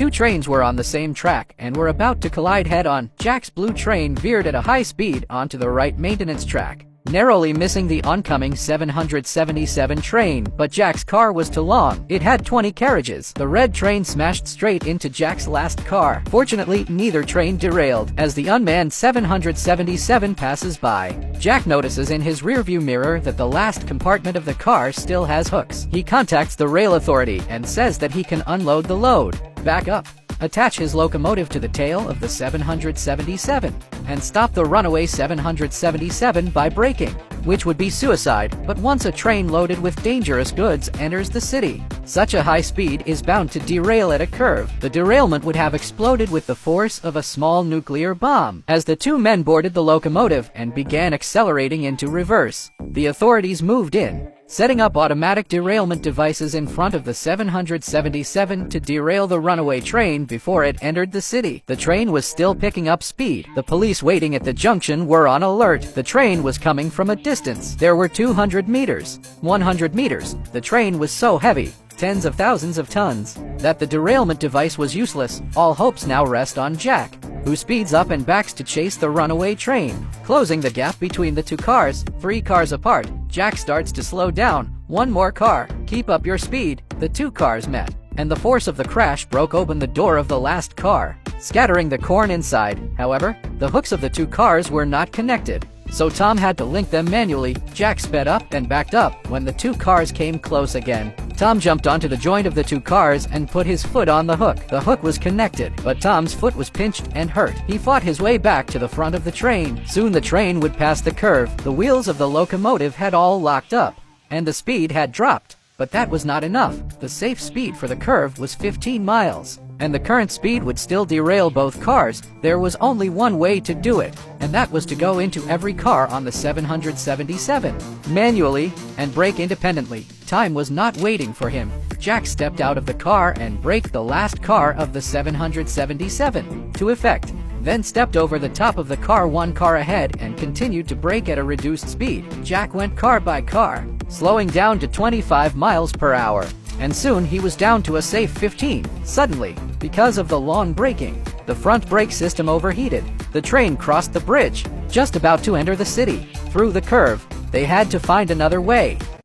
Two trains were on the same track and were about to collide head-on. Jack's blue train veered at a high speed onto the right maintenance track, narrowly missing the oncoming 777 train, but Jack's car was too long. It had 20 carriages. The red train smashed straight into Jack's last car. Fortunately, neither train derailed. As the unmanned 777 passes by, Jack notices in his rearview mirror that the last compartment of the car still has hooks. He contacts the rail authority and says that he can unload the load, back up, attach his locomotive to the tail of the 777, and stop the runaway 777 by braking, which would be suicide. But once a train loaded with dangerous goods enters the city, such a high speed is bound to derail at a curve. The derailment would have exploded with the force of a small nuclear bomb. As the two men boarded the locomotive and began accelerating into reverse, the authorities moved in, setting up automatic derailment devices in front of the 777 to derail the runaway train before it entered the city. The train was still picking up speed. The police waiting at the junction were on alert. The train was coming from a distance. There were 200 meters, 100 meters. The train was so heavy, tens of thousands of tons, that the derailment device was useless. All hopes now rest on Jack, who speeds up and backs to chase the runaway train, closing the gap between the two cars. 3 cars apart, Jack starts to slow down. One more car. Keep up your speed. The two cars met, and the force of the crash broke open the door of the last car, scattering the corn inside. However, the hooks of the two cars were not connected, so Tom had to link them manually. Jack sped up and backed up. When the two cars came close again, Tom jumped onto the joint of the two cars and put his foot on the hook. The hook was connected, but Tom's foot was pinched and hurt. He fought his way back to the front of the train. Soon the train would pass the curve. The wheels of the locomotive had all locked up, and the speed had dropped. But that was not enough. The safe speed for the curve was 15 miles, and the current speed would still derail both cars. There was only one way to do it, and that was to go into every car on the 777, manually, and brake independently. Time was not waiting for him. Jack stepped out of the car and braked the last car of the 777 to effect, then stepped over the top of the car one car ahead and continued to brake at a reduced speed. Jack went car by car, slowing down to 25 miles per hour, and soon he was down to a safe 15. Suddenly, because of the long braking, the front brake system overheated. The train crossed the bridge, just about to enter the city. Through the curve, they had to find another way.